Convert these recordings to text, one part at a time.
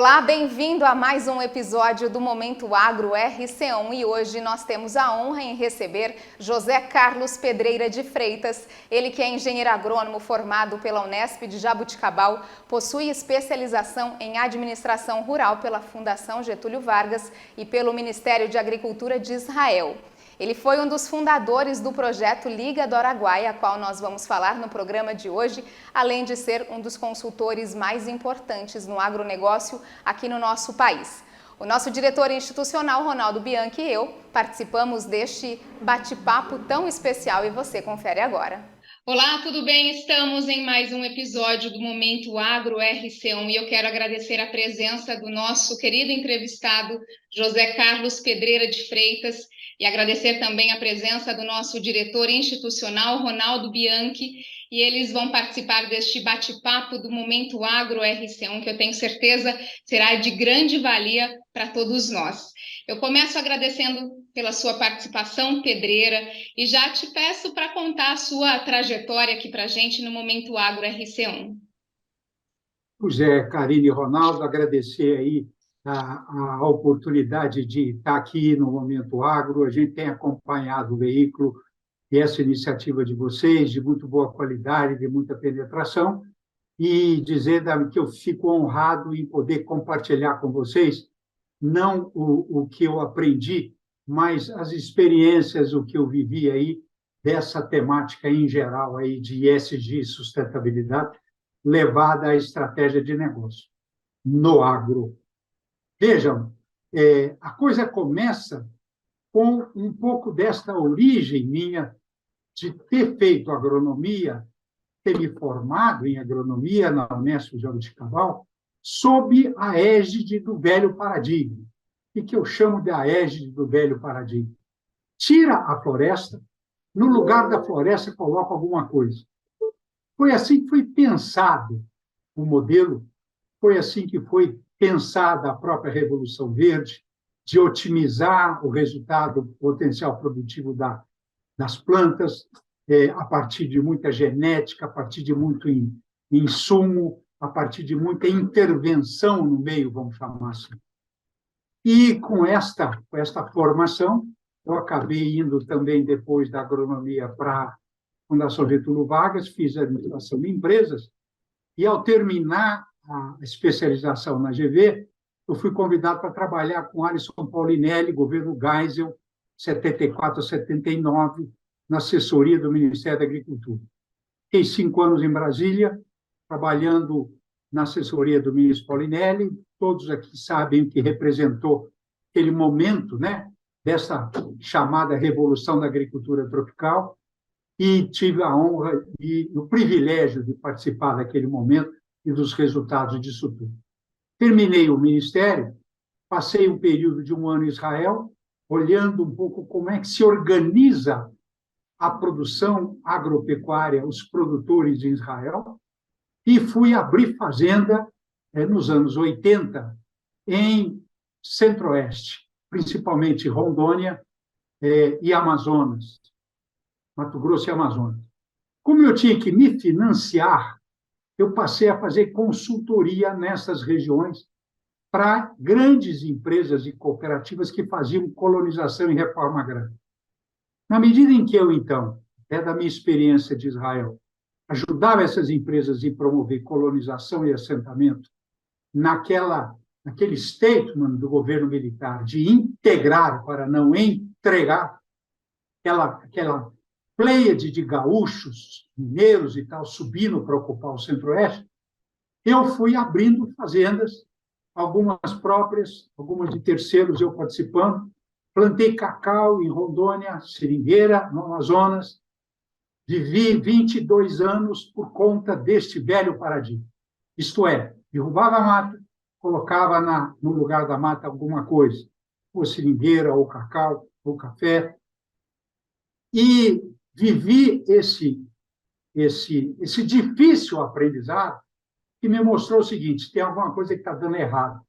Olá, bem-vindo a mais um episódio do Momento Agro RC1 e hoje nós temos a honra em receber José Carlos Pedreira de Freitas, ele que é engenheiro agrônomo formado pela Unesp de Jaboticabal, possui especialização em administração rural pela Fundação Getúlio Vargas e pelo Ministério de Agricultura de Israel. Ele foi um dos fundadores do projeto Liga do Araguaia, a qual nós vamos falar no programa de hoje, além de ser um dos consultores mais importantes no agronegócio aqui no nosso país. O nosso diretor institucional, Ronaldo Bianchi, e eu participamos deste bate-papo tão especial e você confere agora. Olá, tudo bem? Estamos em mais um episódio do Momento Agro RC1 e eu quero agradecer a presença do nosso querido entrevistado José Carlos Pedreira de Freitas e agradecer também a presença do nosso diretor institucional Ronaldo Bianchi, e eles vão participar deste bate-papo do Momento Agro RC1 que eu tenho certeza será de grande valia para todos nós. Eu começo agradecendo pela sua participação, Pedreira, e já te peço para contar a sua trajetória aqui para a gente no Momento Agro RC1. Pois é, Karine e Ronaldo, agradecer aí a oportunidade de estar aqui no Momento Agro. A gente tem acompanhado o veículo e essa iniciativa de vocês, de muito boa qualidade, de muita penetração, e dizer que eu fico honrado em poder compartilhar com vocês não o que eu aprendi, mas as experiências, o que eu vivi aí dessa temática em geral aí de ESG, sustentabilidade, levada à estratégia de negócio no agro. Vejam, a coisa começa com um pouco desta origem minha de ter feito agronomia, ter me formado em agronomia na Unesp de Jaboticabal, sob a égide do velho paradigma. O que eu chamo de a égide do velho paradigma? Tira a floresta, no lugar da floresta coloca alguma coisa. Foi assim que foi pensado o modelo, foi assim que foi pensada a própria Revolução Verde, de otimizar o resultado o potencial produtivo das plantas, a partir de muita genética, a partir de muito insumo, a partir de muita intervenção no meio, vamos chamar assim. E com esta formação, eu acabei indo também, depois da agronomia, para a Fundação Getúlio Vargas, fiz administração de empresas, e ao terminar a especialização na GV, eu fui convidado para trabalhar com Alisson Paulinelli, governo Geisel, 74 a 79, na assessoria do Ministério da Agricultura. Fiquei 5 anos em Brasília, trabalhando na assessoria do ministro Paulinelli. Todos aqui sabem o que representou aquele momento, né, dessa chamada Revolução da Agricultura Tropical, e tive a honra e o privilégio de participar daquele momento e dos resultados disso tudo. Terminei o ministério, passei um período de 1 ano em Israel, olhando um pouco como é que se organiza a produção agropecuária, os produtores em Israel, e fui abrir fazenda nos anos 80 em Centro-Oeste, principalmente Rondônia e Amazonas, Mato Grosso e Amazonas. Como eu tinha que me financiar, eu passei a fazer consultoria nessas regiões para grandes empresas e cooperativas que faziam colonização e reforma agrária. Na medida em que eu, então, da minha experiência de Israel, ajudava essas empresas a promover colonização e assentamento naquele statement do governo militar de integrar para não entregar, aquela pleiade de gaúchos, mineiros e tal, subindo para ocupar o Centro-Oeste, eu fui abrindo fazendas, algumas próprias, algumas de terceiros, eu participando. Plantei cacau em Rondônia, seringueira, no Amazonas. Vivi 22 anos por conta deste velho paradigma. Isto é, derrubava a mata, colocava no lugar da mata alguma coisa, ou seringueira, ou cacau, ou café. E vivi esse difícil aprendizado que me mostrou o seguinte: tem alguma coisa que está dando errado.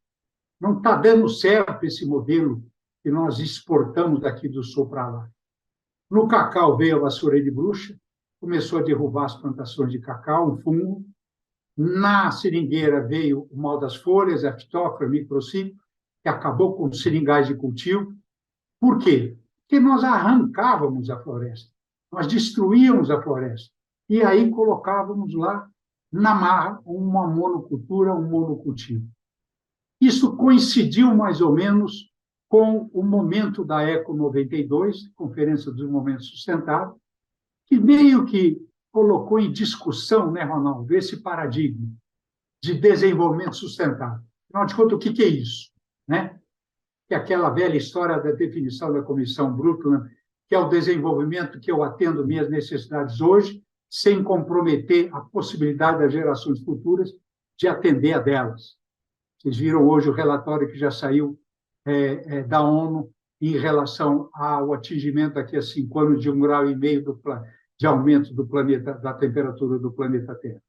Não está dando certo esse modelo que nós exportamos daqui do sul para lá. No cacau veio a vassoura de bruxa, começou a derrubar as plantações de cacau, um fungo. Na seringueira veio o mal das folhas, a Phytophthora microcíclica, que acabou com os seringais de cultivo. Por quê? Porque nós arrancávamos a floresta, nós destruíamos a floresta, e aí colocávamos lá, na marra, uma monocultura, um monocultivo. Isso coincidiu mais ou menos com o momento da ECO 92, Conferência dos Movimentos Sustentáveis, que meio que colocou em discussão, né, Ronaldo, esse paradigma de desenvolvimento sustentável. Afinal de contas, o que é isso? Né? Que é aquela velha história da definição da Comissão Brundtland, que é o desenvolvimento que eu atendo minhas necessidades hoje, sem comprometer a possibilidade das gerações futuras de atender a delas. Vocês viram hoje o relatório que já saiu da ONU em relação ao atingimento daqui a 5 anos de 1,5 grau de aumento do planeta, da temperatura do planeta Terra.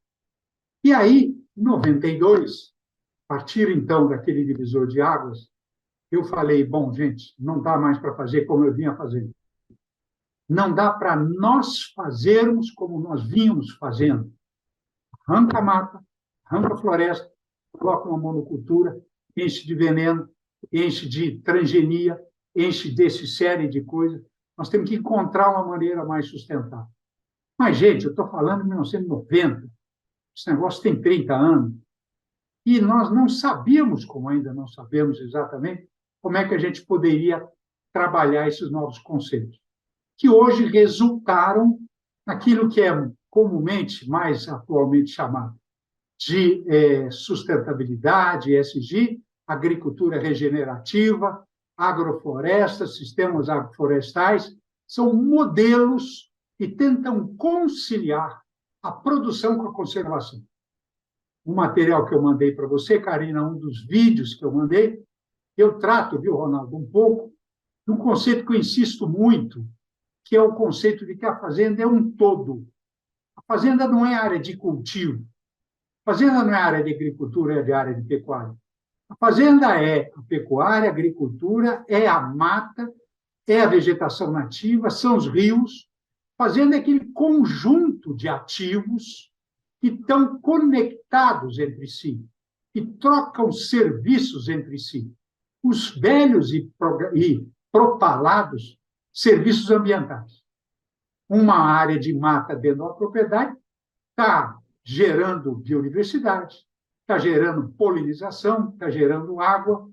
E aí, em 92, a partir então daquele divisor de águas, eu falei, bom, gente, não dá mais para fazer como eu vinha fazendo. Não dá para nós fazermos como nós vínhamos fazendo. Arranca a mata, arranca a floresta, coloca uma monocultura, enche de veneno, enche de transgenia, enche desse série de coisas. Nós temos que encontrar uma maneira mais sustentável. Mas, gente, eu estou falando de 1990, esse negócio tem 30 anos, e nós não sabíamos, como ainda não sabemos exatamente, como é que a gente poderia trabalhar esses novos conceitos, que hoje resultaram naquilo que é comumente, mais atualmente chamado de sustentabilidade, ESG, agricultura regenerativa, agrofloresta, sistemas agroflorestais, são modelos que tentam conciliar a produção com a conservação. O material que eu mandei para você, Karina, um dos vídeos que eu mandei, eu trato, viu, Ronaldo, um pouco de um conceito que eu insisto muito, que é o conceito de que a fazenda é um todo. A fazenda não é área de cultivo, a fazenda não é área de agricultura, é de área de pecuária. A fazenda é a pecuária, a agricultura, é a mata, é a vegetação nativa, são os rios. Fazenda é aquele conjunto de ativos que estão conectados entre si, que trocam serviços entre si. Os velhos e propalados serviços ambientais. Uma área de mata dentro de uma propriedade está gerando biodiversidade, está gerando polinização, está gerando água,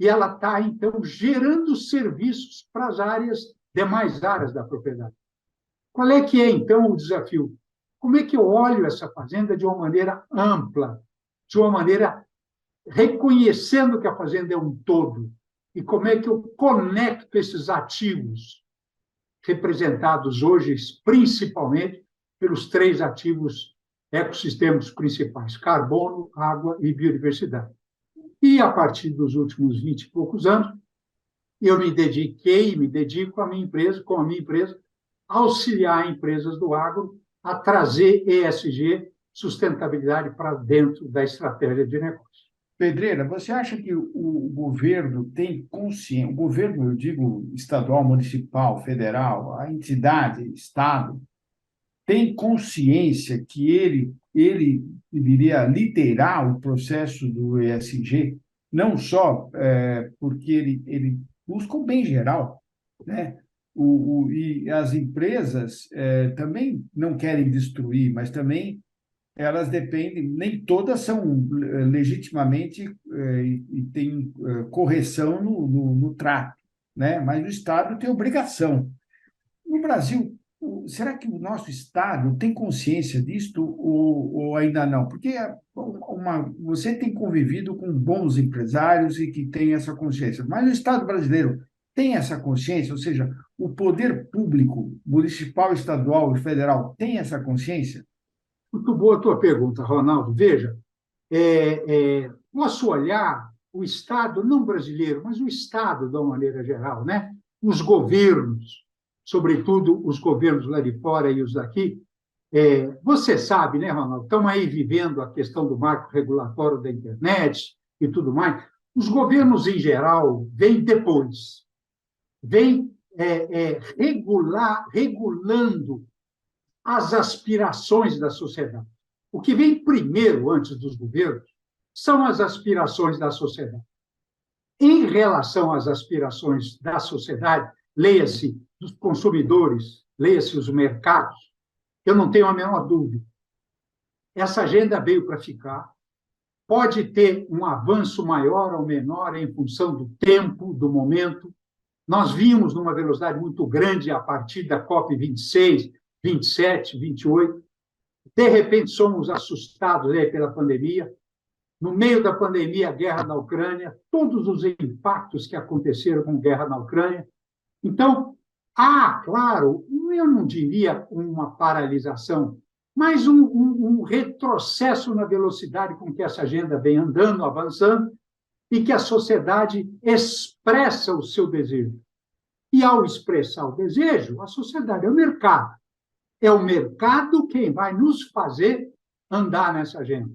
e ela está, então, gerando serviços para as demais áreas da propriedade. Qual é que é, então, o desafio? Como é que eu olho essa fazenda de uma maneira ampla, de uma maneira reconhecendo que a fazenda é um todo? E como é que eu conecto esses ativos, representados hoje, principalmente, pelos 3 ativos ecossistemas principais: carbono, água e biodiversidade. E, a partir dos últimos 20 e poucos anos, eu me dedico à minha empresa, com a minha empresa, a auxiliar empresas do agro a trazer ESG, sustentabilidade, para dentro da estratégia de negócio. Pedreira, você acha que o governo tem consciência, o governo, eu digo, estadual, municipal, federal, a entidade, Estado, tem consciência que ele deveria liderar o processo do ESG, não só porque ele busca o bem geral, né? E as empresas também não querem destruir, mas também elas dependem, nem todas são legitimamente e têm correção no trato, né? Mas o Estado tem obrigação. No Brasil, será que o nosso Estado tem consciência disto ou ainda não? Porque você tem convivido com bons empresários e que têm essa consciência, mas o Estado brasileiro tem essa consciência, ou seja, o poder público, municipal, estadual e federal tem essa consciência? Muito boa a tua pergunta, Ronaldo. Veja, nosso olhar, o Estado, não brasileiro, mas o Estado, de uma maneira geral, né? Os governos, sobretudo os governos lá de fora e os daqui, você sabe, né, Ronaldo, estão aí vivendo a questão do marco regulatório da internet e tudo mais. Os governos, em geral, vêm depois, vêm regulando as aspirações da sociedade. o que vem primeiro, antes dos governos, são as aspirações da sociedade. Em relação às aspirações da sociedade, leia-se dos consumidores, leia-se os mercados, eu não tenho a menor dúvida. Essa agenda veio para ficar, pode ter um avanço maior ou menor em função do tempo, do momento. Nós vimos numa velocidade muito grande a partir da COP26, 27, 28. De repente, somos assustados pela pandemia. No meio da pandemia, a guerra na Ucrânia, todos os impactos que aconteceram com a guerra na Ucrânia. Então, claro, eu não diria uma paralisação, mas um retrocesso na velocidade com que essa agenda vem andando, avançando, e que a sociedade expressa o seu desejo. E, ao expressar o desejo, a sociedade é o mercado. É o mercado quem vai nos fazer andar nessa agenda.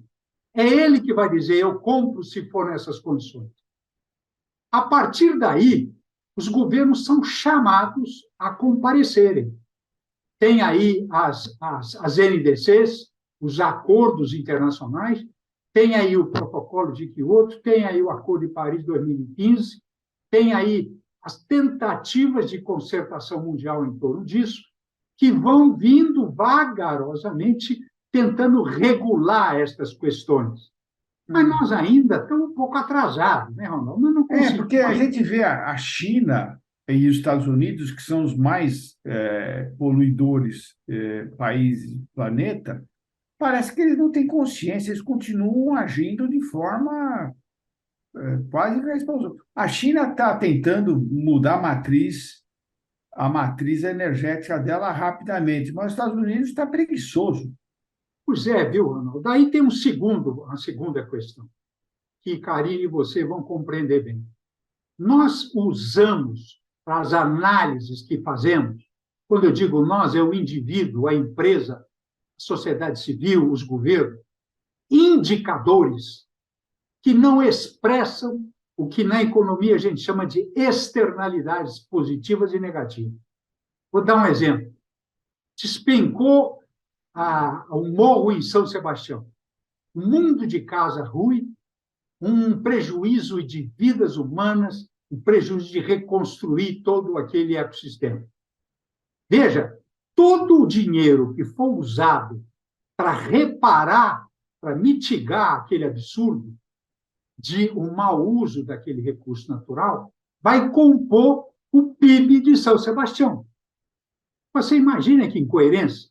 É ele que vai dizer, eu compro se for nessas condições. A partir daí, os governos são chamados a comparecerem. Tem aí as NDCs, os acordos internacionais, tem aí o protocolo de Kyoto, tem aí o Acordo de Paris de 2015, tem aí as tentativas de concertação mundial em torno disso, que vão vindo vagarosamente tentando regular estas questões. Mas nós ainda estamos um pouco atrasados, né, Ronaldo? Nós não conseguimos. Porque a gente vê a China e os Estados Unidos, que são os mais poluidores países do planeta, parece que eles não têm consciência, eles continuam agindo de forma quase irresponsável. A China está tentando mudar a matriz energética dela rapidamente, mas os Estados Unidos está preguiçoso. Pois é, viu, Ronaldo? Daí tem uma segunda questão, que Karine e você vão compreender bem. Nós usamos, para as análises que fazemos, quando eu digo nós, é o indivíduo, a empresa, a sociedade civil, os governos, indicadores que não expressam o que na economia a gente chama de externalidades positivas e negativas. Vou dar um exemplo. Despencou um morro em São Sebastião. Um mundo de casa ruim, um prejuízo de vidas humanas, um prejuízo de reconstruir todo aquele ecossistema. Veja, todo o dinheiro que for usado para reparar, para mitigar aquele absurdo de um mau uso daquele recurso natural, vai compor o PIB de São Sebastião. Você imagina que incoerência?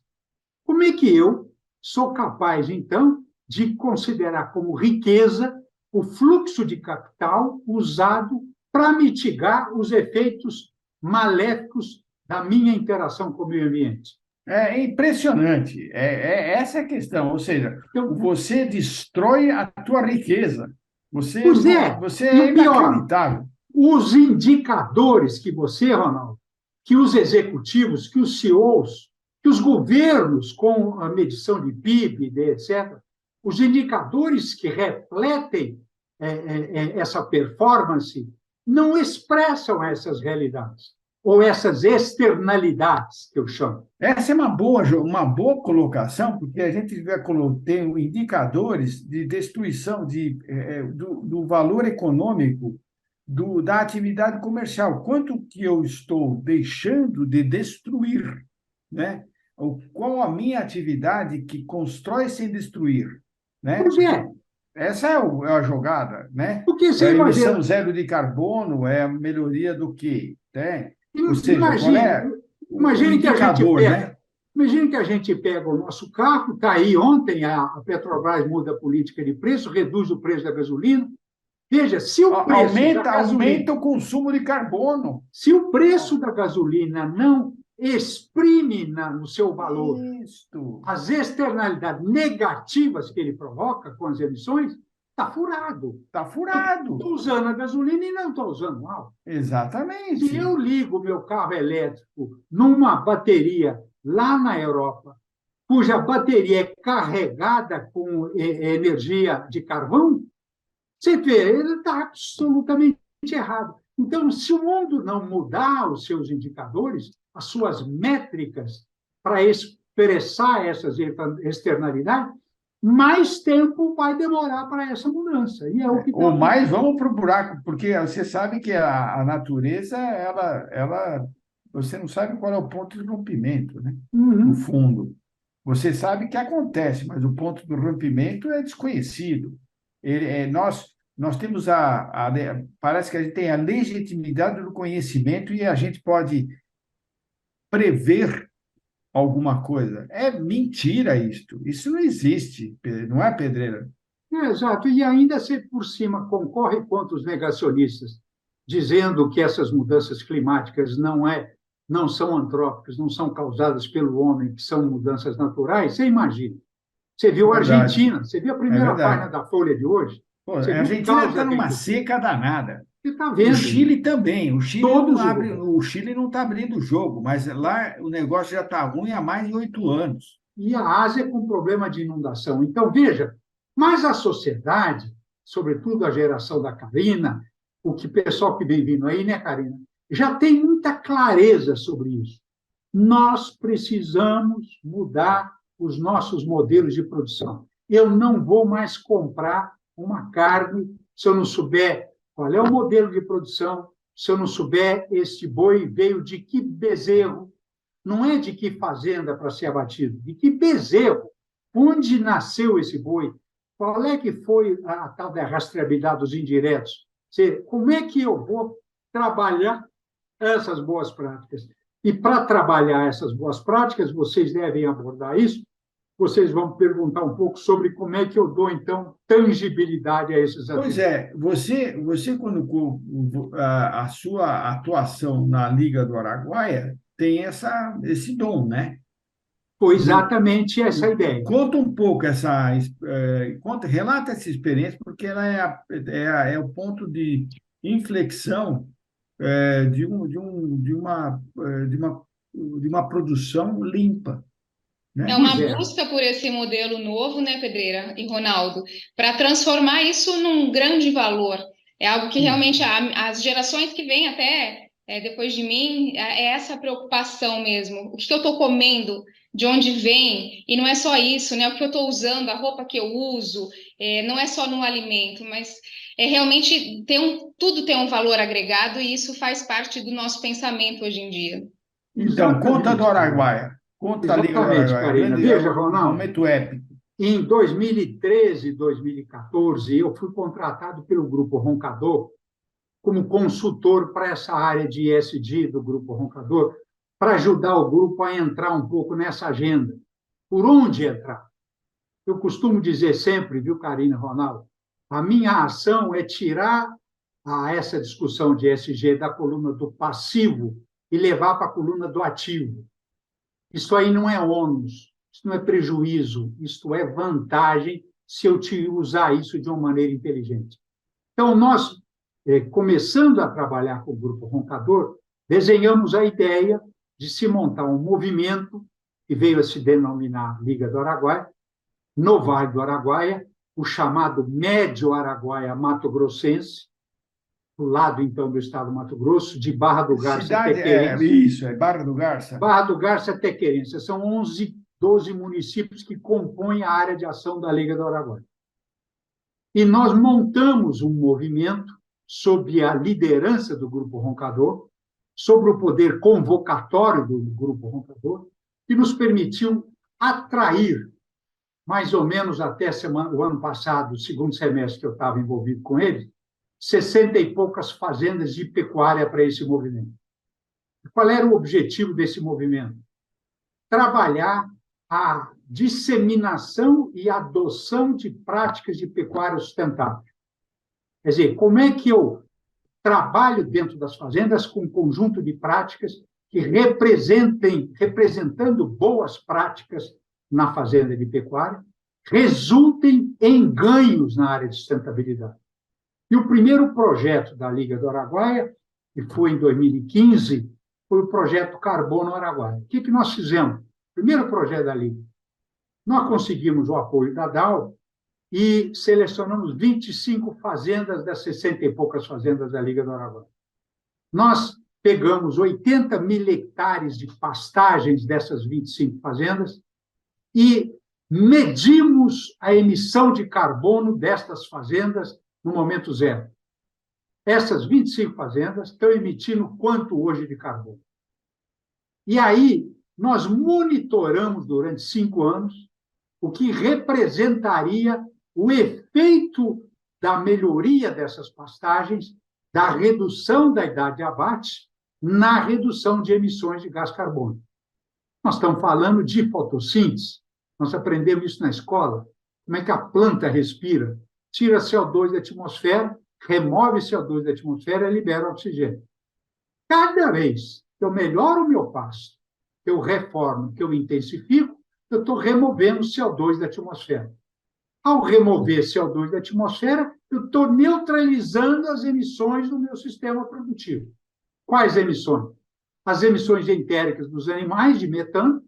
Como é que eu sou capaz, então, de considerar como riqueza o fluxo de capital usado para mitigar os efeitos maléficos da minha interação com o meio ambiente? É impressionante. Essa é a questão. Ou seja, você destrói a tua riqueza. Você é inacreditável. Os indicadores que você, Ronaldo, que os executivos, que os CEOs, que os governos, com a medição de PIB, etc., os indicadores que refletem essa performance não expressam essas realidades, ou essas externalidades, que eu chamo. Essa é uma boa colocação, porque a gente tem indicadores de destruição do valor econômico da atividade comercial. Quanto que eu estou deixando de destruir, né? Qual a minha atividade que constrói sem destruir, né? Pois é. Essa é a jogada, né? Porque você a emissão imagina... zero de carbono é a melhoria do quê? Né? Ou seja, imagine que a gente pega o nosso carro, está aí ontem, a Petrobras muda a política de preço, reduz o preço da gasolina. Veja, se o preço aumenta o consumo de carbono. Se o preço da gasolina não exprime no seu valor as externalidades negativas que ele provoca com as emissões, está furado. Está furado. Estou usando a gasolina e não estou usando álcool. Exatamente. Se eu ligo meu carro elétrico numa bateria lá na Europa, cuja bateria é carregada com energia de carvão, você vê, ele está absolutamente errado. Então, se o mundo não mudar os seus indicadores, as suas métricas para expressar essas externalidades, mais tempo vai demorar para essa mudança. E é o que Ou mais, vamos para o buraco, porque você sabe que a natureza, você não sabe qual é o ponto de rompimento, né? No Uhum. fundo. Você sabe que acontece, mas o ponto do rompimento é desconhecido. Nós temos parece que a gente tem a legitimidade do conhecimento e a gente pode prever alguma coisa. É mentira isto. Isso não existe, não é, Pedreira? Exato. E ainda se por cima concorre contra os negacionistas, dizendo que essas mudanças climáticas não são antrópicas, não são causadas pelo homem, que são mudanças naturais. Você imagina. Você É viu a verdade, Argentina, você viu a é primeira página verdade. da Folha de hoje, Pô, você a viu o Argentina caos está numa agrícola. seca danada. Você está O vendo, Chile também. O Chile não todos os abre, lugares. o Chile não está abrindo o jogo, mas lá o negócio já está ruim há mais de 8 anos. E a Ásia com problema de inundação. Então, veja, mas a sociedade, sobretudo a geração da Karina, o que pessoal que vem vindo aí, né, Karina, já tem muita clareza sobre isso. Nós precisamos mudar os nossos modelos de produção. Eu não vou mais comprar uma carne se eu não souber qual é o modelo de produção, se eu não souber este boi veio de que bezerro, não é de que fazenda para ser abatido, de que bezerro, onde nasceu esse boi, qual é que foi a tal da rastreabilidade dos indiretos, como é que eu vou trabalhar essas boas práticas? E para trabalhar essas boas práticas, vocês devem abordar isso, vocês vão perguntar um pouco sobre como é que eu dou, então, tangibilidade a esses Pois atributos. é, você quando a sua atuação na Liga do Araguaia tem esse dom, né? Foi exatamente essa a ideia. Conta um pouco relata essa experiência, porque ela é o ponto de inflexão de uma produção limpa, É né? uma Pois é, busca por esse modelo novo, né, Pedreira e Ronaldo, para transformar isso num grande valor. É algo que isso. realmente as gerações que vêm até depois de mim, é essa preocupação mesmo. O que eu estou comendo, de onde vem, e não é só isso, né? O que eu estou usando, a roupa que eu uso, não é só no alimento, mas é realmente tudo tem um valor agregado e isso faz parte do nosso pensamento hoje em dia. Então, conta do Exatamente, Karina. Araguaia, conta a Liga do Exatamente, Araguaia, Karina. Veja, um Ronaldo, momento épico. em 2013, 2014, eu fui contratado pelo Grupo Roncador como consultor para essa área de ESG do Grupo Roncador, para ajudar o grupo a entrar um pouco nessa agenda. Por onde entrar? Eu costumo dizer sempre, viu, Karina e Ronaldo, a minha ação é tirar essa discussão de ESG da coluna do passivo e levar para a coluna do ativo. Isso aí não é ônus, isso não é prejuízo, isso é vantagem se eu te usar isso de uma maneira inteligente. Então, nós, começando a trabalhar com o Grupo Roncador, desenhamos a ideia de se montar um movimento que veio a se denominar Liga do Araguaia, no Vale do Araguaia, o chamado Médio Araguaia Mato Grossense, do lado, então, do estado do Mato Grosso, de Barra do Garça, Cidade, Tequerense. isso, é Barra do Garça. Barra do Garça, Tequerense. São 11, 12 municípios que compõem a área de ação da Liga do Araguaia. E nós montamos um movimento sob a liderança do Grupo Roncador, sobre o poder convocatório do Grupo Roncador, que nos permitiu atrair, mais ou menos até o ano passado, o segundo semestre que eu estava envolvido com eles, 60 e poucas fazendas de pecuária para esse movimento. Qual era o objetivo desse movimento? Trabalhar a disseminação e adoção de práticas de pecuária sustentável. Quer dizer, como é que eu trabalho dentro das fazendas com um conjunto de práticas que representando boas práticas na fazenda de pecuária, resultem em ganhos na área de sustentabilidade. E o primeiro projeto da Liga do Araguaia, que foi em 2015, foi o projeto Carbono Araguaia. O que nós fizemos? Primeiro projeto da Liga. Nós conseguimos o apoio da DAO e selecionamos 25 fazendas das 60 e poucas fazendas da Liga do Araguaia. Nós pegamos 80 mil hectares de pastagens dessas 25 fazendas e medimos a emissão de carbono destas fazendas no momento zero. Essas 25 fazendas estão emitindo quanto hoje de carbono? E aí, nós monitoramos durante 5 anos o que representaria o efeito da melhoria dessas pastagens, da redução da idade de abate, na redução de emissões de gás carbônico. Nós estamos falando de fotossíntese, nós aprendemos isso na escola, como é que a planta respira, tira CO2 da atmosfera, remove CO2 da atmosfera e libera oxigênio. Cada vez que eu melhoro o meu pasto, que eu reformo, que eu intensifico, eu estou removendo CO2 da atmosfera. Ao remover CO2 da atmosfera, eu estou neutralizando as emissões do meu sistema produtivo. Quais emissões? As emissões entéricas dos animais, de metano,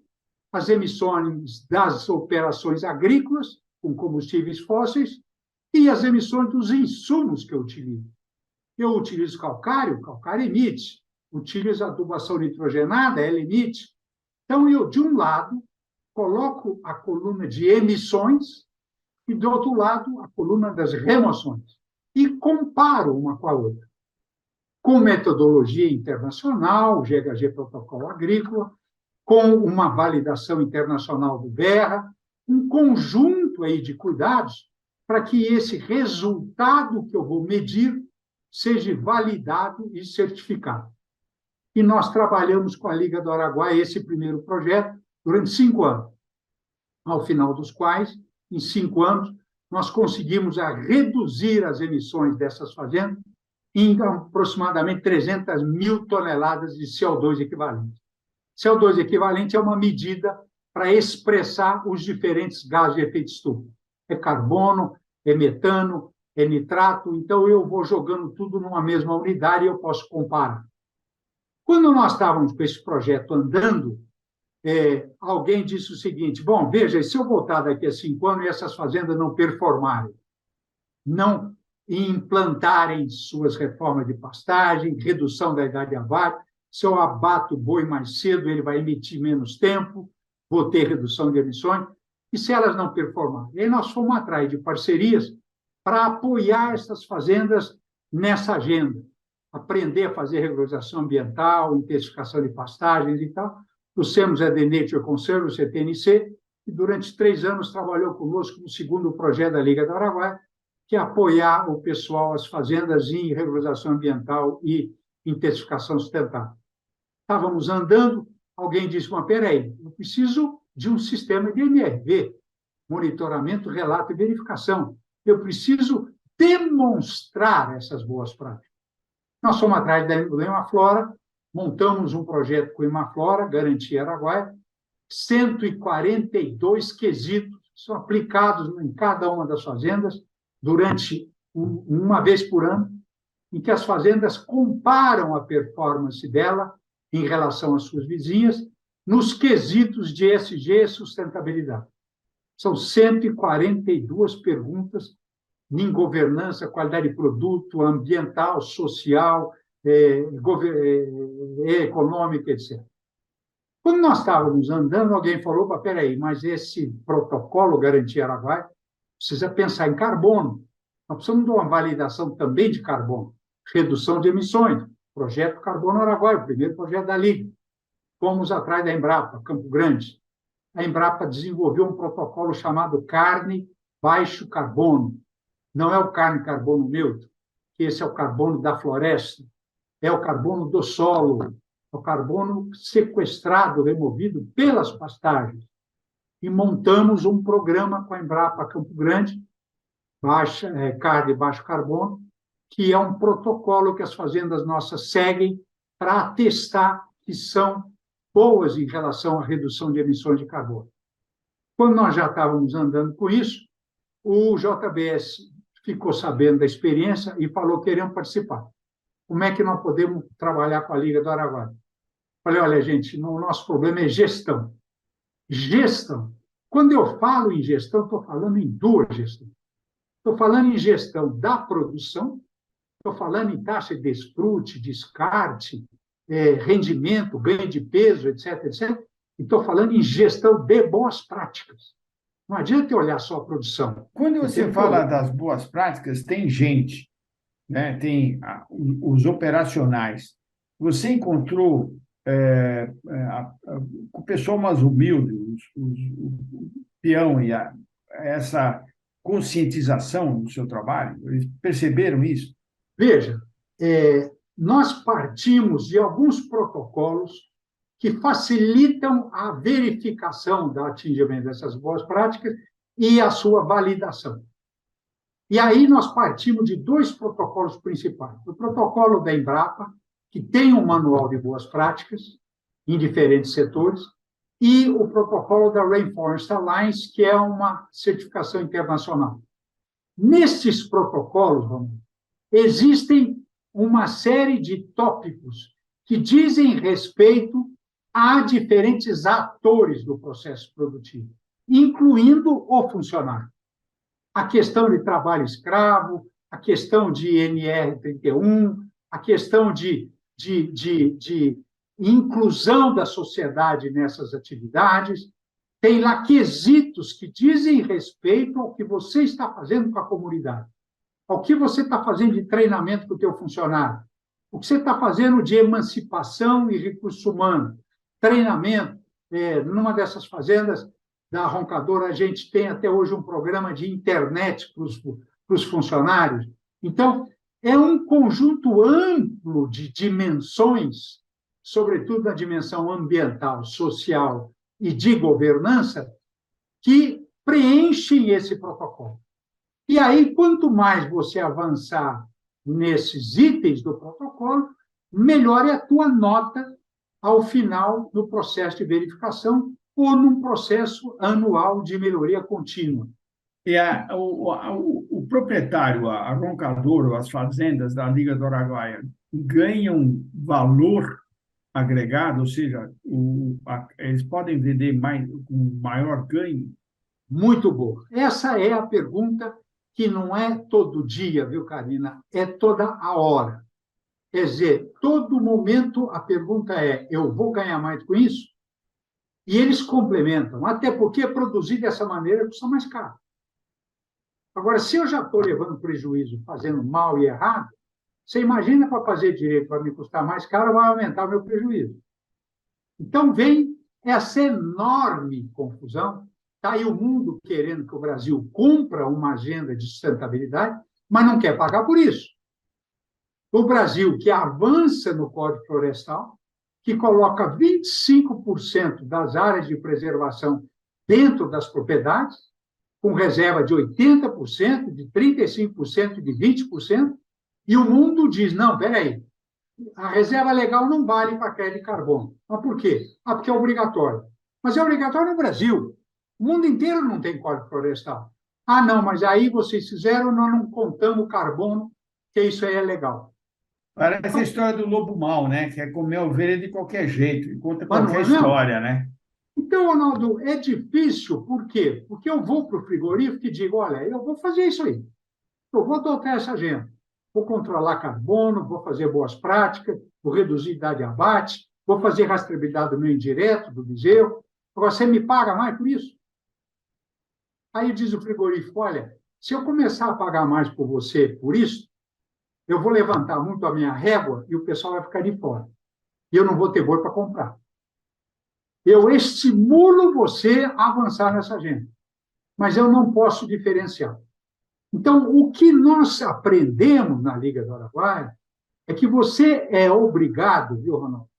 as emissões das operações agrícolas, com combustíveis fósseis, e as emissões dos insumos que eu utilizo. Eu utilizo calcário, o calcário emite. Utilizo adubação nitrogenada, ela emite. Então, eu, de um lado, coloco a coluna de emissões e, do outro lado, a coluna das remoções. E comparo uma com a outra. Com metodologia internacional, GHG Protocolo Agrícola, com uma validação internacional do BERRA, um conjunto aí de cuidados para que esse resultado que eu vou medir seja validado e certificado. E nós trabalhamos com a Liga do Araguaia esse primeiro projeto durante 5 anos, ao final dos quais, em 5 anos, nós conseguimos reduzir as emissões dessas fazendas em aproximadamente 300 mil toneladas de CO2 equivalente. CO2 equivalente é uma medida para expressar os diferentes gases de efeito estufa. É carbono, é metano, é nitrato, então eu vou jogando tudo numa mesma unidade e eu posso comparar. Quando nós estávamos com esse projeto andando, alguém disse o seguinte: bom, veja, se eu voltar daqui a 5 anos e essas fazendas não performarem, não implantarem suas reformas de pastagem, redução da idade de abate, se eu abato o boi mais cedo, ele vai emitir menos tempo, vou ter redução de emissões, e se elas não performarem? E aí nós fomos atrás de parcerias para apoiar essas fazendas nessa agenda, aprender a fazer regularização ambiental, intensificação de pastagens e tal. O SEMOS é The Nature Conserve, o CTNC, e durante 3 anos trabalhou conosco no segundo projeto da Liga do Araguaia, que é apoiar o pessoal, as fazendas em regularização ambiental e intensificação sustentável. Estávamos andando, alguém disse: mas peraí, eu preciso de um sistema de MRV, monitoramento, relato e verificação. Eu preciso demonstrar essas boas práticas. Nós fomos atrás do Imaflora, montamos um projeto com o Imaflora, Garantia Araguaia, 142 quesitos são aplicados em cada uma das fazendas durante uma vez por ano, em que as fazendas comparam a performance dela em relação às suas vizinhas nos quesitos de ESG e sustentabilidade. São 142 perguntas em governança, qualidade de produto, ambiental, social, econômica, etc. Quando nós estávamos andando, alguém falou: peraí, mas esse protocolo Garantia Araguaia precisa pensar em carbono. Nós precisamos de uma validação também de carbono, redução de emissões. Projeto Carbono Araguaia, o primeiro projeto da Liga. Fomos atrás da Embrapa, Campo Grande. A Embrapa desenvolveu um protocolo chamado carne baixo carbono. Não é o carne carbono neutro, que esse é o carbono da floresta, é o carbono do solo, é o carbono sequestrado, removido pelas pastagens. E montamos um programa com a Embrapa Campo Grande, carne baixo carbono, que é um protocolo que as fazendas nossas seguem para atestar que são boas em relação à redução de emissões de carbono. Quando nós já estávamos andando com isso, o JBS ficou sabendo da experiência e falou: queremos participar. Como é que nós podemos trabalhar com a Liga do Araguaia? Falei: olha, gente, o nosso problema é gestão. Gestão. Quando eu falo em gestão, estou falando em 2 gestões. Estou falando em gestão da produção, estou falando em taxa de desfrute, descarte, rendimento, ganho de peso, etc., etc. E estou falando em gestão de boas práticas. Não adianta eu olhar só a produção. Quando você fala das boas práticas, tem gente, né? Tem os operacionais. Você encontrou o pessoal mais humilde, o peão e essa conscientização no seu trabalho? Eles perceberam isso? Veja, nós partimos de alguns protocolos que facilitam a verificação do atingimento dessas boas práticas e a sua validação. E aí nós partimos de dois protocolos principais. O protocolo da Embrapa, que tem um manual de boas práticas em diferentes setores, e o protocolo da Rainforest Alliance, que é uma certificação internacional. Nesses protocolos, existem uma série de tópicos que dizem respeito a diferentes atores do processo produtivo, incluindo o funcionário. A questão de trabalho escravo, a questão de NR31, a questão de inclusão da sociedade nessas atividades. Tem lá quesitos que dizem respeito ao que você está fazendo com a comunidade, ao que você está fazendo de treinamento com o teu funcionário, o que você está fazendo de emancipação e recurso humano, treinamento. Numa dessas fazendas da Roncador, a gente tem até hoje um programa de internet para os funcionários. Então, é um conjunto amplo de dimensões, sobretudo na dimensão ambiental, social e de governança, que preenchem esse protocolo. E aí, quanto mais você avançar nesses itens do protocolo, melhor é a tua nota ao final do processo de verificação ou num processo anual de melhoria contínua. E o proprietário, a Roncador, as fazendas da Liga do Araguaia, ganham valor agregado, ou seja, eles podem vender mais, com maior ganho? Muito boa. Essa é a pergunta que não é todo dia, viu, Karina? É toda a hora. Quer dizer, todo momento a pergunta é: eu vou ganhar mais com isso? E eles complementam, até porque produzir dessa maneira custa mais caro. Agora, se eu já estou levando prejuízo, fazendo mal e errado, você imagina, para fazer direito vai me custar mais caro, vai aumentar o meu prejuízo. Então, vem essa enorme confusão. Está aí o mundo querendo que o Brasil cumpra uma agenda de sustentabilidade, mas não quer pagar por isso. O Brasil, que avança no Código Florestal, que coloca 25% das áreas de preservação dentro das propriedades, com reserva de 80%, de 35%, de 20%, e o mundo diz: não, peraí, a reserva legal não vale para crédito de carbono. Mas por quê? Porque é obrigatório. Mas é obrigatório no Brasil. O mundo inteiro não tem Código Florestal. Ah, não, mas aí vocês fizeram, nós não contamos o carbono, que isso aí é legal. Parece a história do lobo mau, né? Que é comer a ovelha de qualquer jeito, e conta Mas qualquer não é, não? história, né? Então, Ronaldo, é difícil, por quê? Porque eu vou para o frigorífico e digo: olha, eu vou fazer isso aí, eu vou adotar essa agenda, vou controlar carbono, vou fazer boas práticas, vou reduzir idade de abate, vou fazer rastreabilidade do meu indireto, do bezerro. Agora, você me paga mais por isso? Aí diz o frigorífico: olha, se eu começar a pagar mais por você por isso, eu vou levantar muito a minha régua e o pessoal vai ficar de fora. E eu não vou ter boi para comprar. Eu estimulo você a avançar nessa agenda, mas eu não posso diferenciar. Então, o que nós aprendemos na Liga do Araguaia é que você é obrigado, viu, Ronaldo,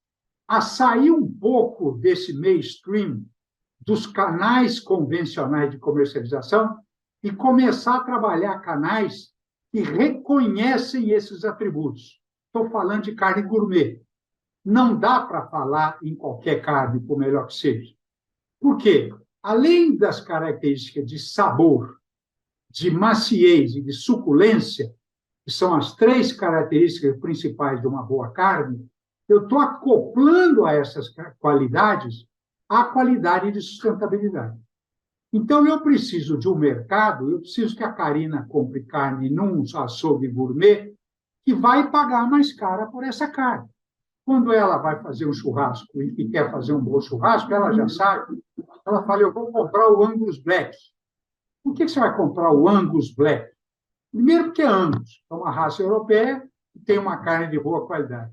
a sair um pouco desse mainstream, dos canais convencionais de comercialização, e começar a trabalhar canais que reconhecem esses atributos. Estou falando de carne gourmet. Não dá para falar em qualquer carne, por melhor que seja. Por quê? Além das características de sabor, de maciez e de suculência, que são as três características principais de uma boa carne, eu estou acoplando a essas qualidades a qualidade de sustentabilidade. Então, eu preciso de um mercado, eu preciso que a Karina compre carne num açougue gourmet, que vai pagar mais cara por essa carne. Quando ela vai fazer um churrasco e quer fazer um bom churrasco, ela já sabe, ela fala: eu vou comprar o Angus Black, Por que você vai comprar o Angus Black? Primeiro, porque é Angus, é uma raça europeia que tem uma carne de boa qualidade.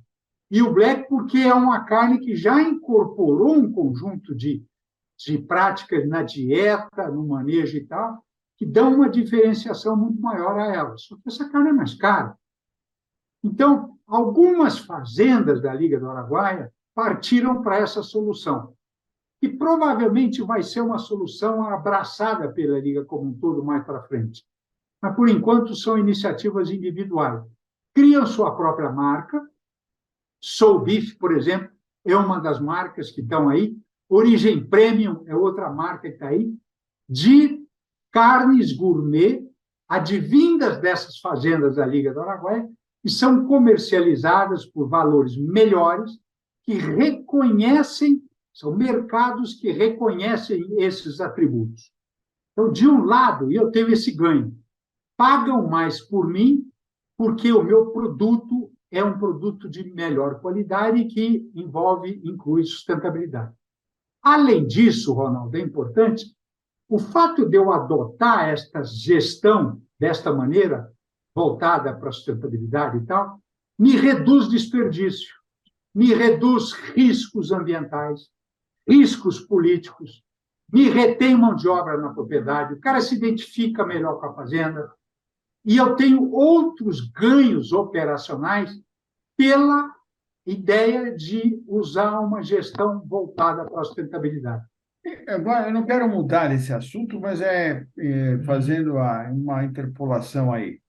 E o Black, porque é uma carne que já incorporou um conjunto de práticas na dieta, no manejo e tal, que dão uma diferenciação muito maior a ela. Só que essa carne é mais cara. Então, algumas fazendas da Liga do Araguaia partiram para essa solução, que provavelmente vai ser uma solução abraçada pela Liga como um todo mais para frente. Mas, por enquanto, são iniciativas individuais. Criam sua própria marca. Soul Beef, por exemplo, é uma das marcas que estão aí. Origem Premium é outra marca que está aí, de carnes gourmet, advindas dessas fazendas da Liga do Araguaia, e são comercializadas por valores melhores, que reconhecem, são mercados que reconhecem esses atributos. Então, de um lado, eu tenho esse ganho. Pagam mais por mim, porque o meu produto é um produto de melhor qualidade que inclui sustentabilidade. Além disso, Ronaldo, é importante, o fato de eu adotar esta gestão desta maneira, voltada para a sustentabilidade e tal, me reduz desperdício, me reduz riscos ambientais, riscos políticos, me retém mão de obra na propriedade, o cara se identifica melhor com a fazenda, e eu tenho outros ganhos operacionais pela ideia de usar uma gestão voltada para a sustentabilidade. Agora, eu não quero mudar esse assunto, mas fazendo uma interpolação aí.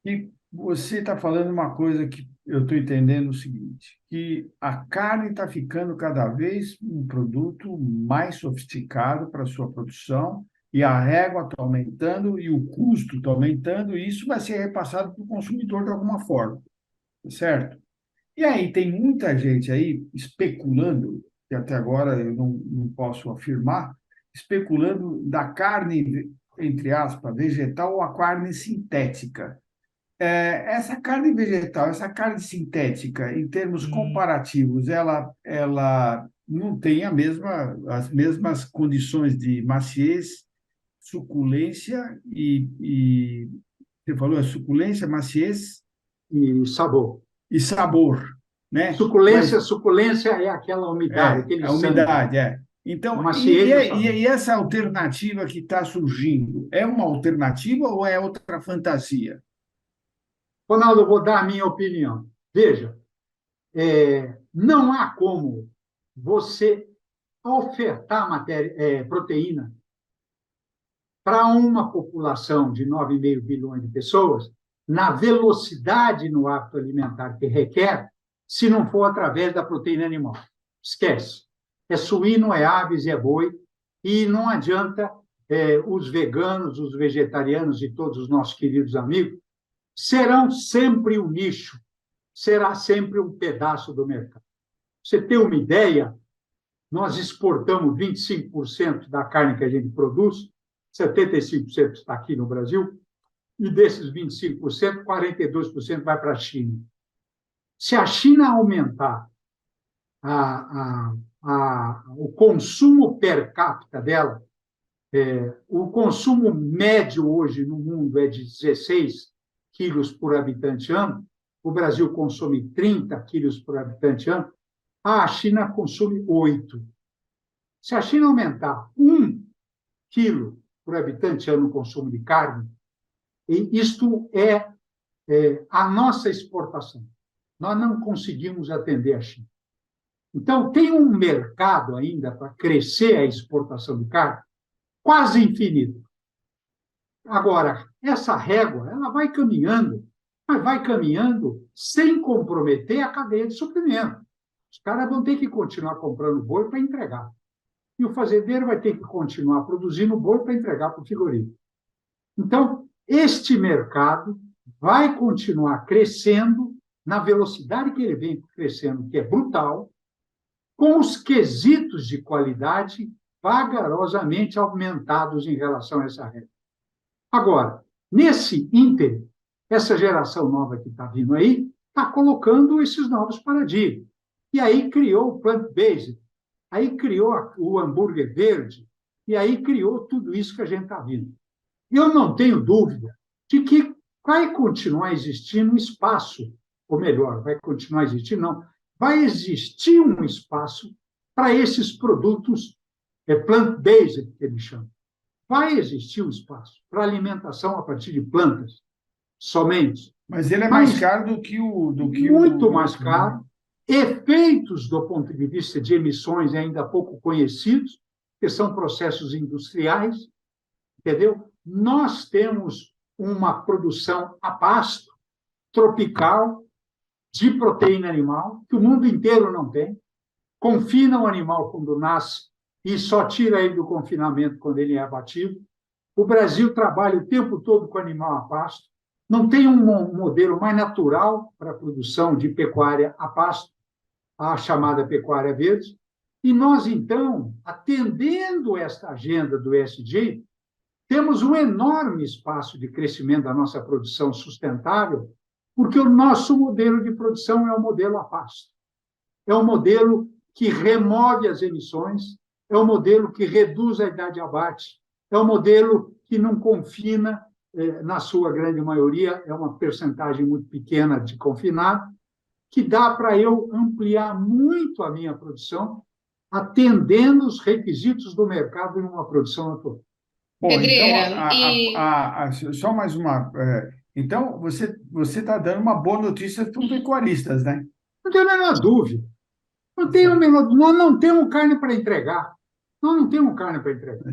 E você está falando uma coisa que eu estou entendendo o seguinte, que a carne está ficando cada vez um produto mais sofisticado para a sua produção, e a régua está aumentando, e o custo está aumentando, e isso vai ser repassado para o consumidor de alguma forma, certo? E aí tem muita gente aí especulando, que até agora eu não posso afirmar, especulando da carne, entre aspas, vegetal ou a carne sintética. Essa carne vegetal, essa carne sintética, em termos comparativos, ela não tem as mesmas condições de maciez, suculência e você falou suculência, maciez E sabor. e sabor, né? Suculência é aquela umidade, aquele a umidade, sangue. Então, Maciez e essa alternativa que está surgindo, é uma alternativa ou é outra fantasia? Ronaldo, eu vou dar a minha opinião. Veja, não há como você ofertar proteína para uma população de 9,5 bilhões de pessoas na velocidade no hábito alimentar que requer, se não for através da proteína animal. Esquece. É suíno, é aves, é boi, e não adianta os veganos, os vegetarianos e todos os nossos queridos amigos serão sempre um nicho, será sempre um pedaço do mercado. Você tem uma ideia, nós exportamos 25% da carne que a gente produz, 75% está aqui no Brasil, e desses 25%, 42% vai para a China. Se a China aumentar o consumo per capita dela, o consumo médio hoje no mundo é de 16 quilos por habitante ano, o Brasil consome 30 quilos por habitante ano, a China consome 8. Se a China aumentar 1 quilo por habitante ano o consumo de carne, isto é a nossa exportação. Nós não conseguimos atender a China. Então, tem um mercado ainda para crescer a exportação de carne quase infinito. Agora, essa régua, ela vai caminhando, mas vai caminhando sem comprometer a cadeia de suprimento. Os caras vão ter que continuar comprando boi para entregar. E o fazendeiro vai ter que continuar produzindo boi para entregar para o frigorífico. Então, este mercado vai continuar crescendo na velocidade que ele vem crescendo, que é brutal, com os quesitos de qualidade vagarosamente aumentados em relação a essa regra. Agora, nesse ínterim, essa geração nova que está vindo aí está colocando esses novos paradigmas. E aí criou o plant-based, aí criou o hambúrguer verde, e aí criou tudo isso que a gente está vendo. Eu não tenho dúvida de que vai continuar existindo um espaço, ou melhor, vai continuar existindo, não, vai existir um espaço para esses produtos plant-based, que eles chamam. Vai existir um espaço para alimentação a partir de plantas, somente. Mas ele é mais caro do que muito mais caro. Efeitos do ponto de vista de emissões ainda pouco conhecidos, que são processos industriais, entendeu? Nós temos uma produção a pasto, tropical, de proteína animal, que o mundo inteiro não tem. Confina o animal quando nasce e só tira ele do confinamento quando ele é abatido. O Brasil trabalha o tempo todo com animal a pasto. Não tem um modelo mais natural para a produção de pecuária a pasto, a chamada pecuária verde. E nós, então, atendendo esta agenda do ESG, temos um enorme espaço de crescimento da nossa produção sustentável, porque o nosso modelo de produção é o modelo a pasto. É o modelo que remove as emissões, é o modelo que reduz a idade de abate, é o modelo que não confina, na sua grande maioria, é uma percentagem muito pequena de confinado, que dá para eu ampliar muito a minha produção, atendendo os requisitos do mercado em uma produção natural. Bom, Pedreira, então, só mais uma. Então, você está dando uma boa notícia para os pecuaristas, né? Não tenho a menor dúvida. Nós não temos carne para entregar. Nós não temos carne para entregar.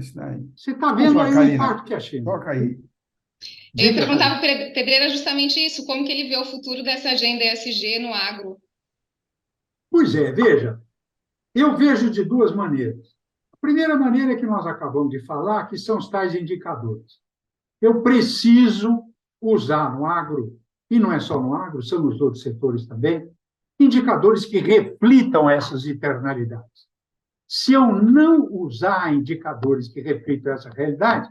Você está vendo aí o impacto que a China. Toca aí. Eu ia perguntar para o Pedreira justamente isso, como que ele vê o futuro dessa agenda ESG no agro? Pois é, veja, eu vejo de duas maneiras. A primeira maneira é que nós acabamos de falar, que são os tais indicadores. Eu preciso usar no agro, e não é só no agro, são nos outros setores também, indicadores que reflitam essas internalidades. Se eu não usar indicadores que reflitam essa realidade,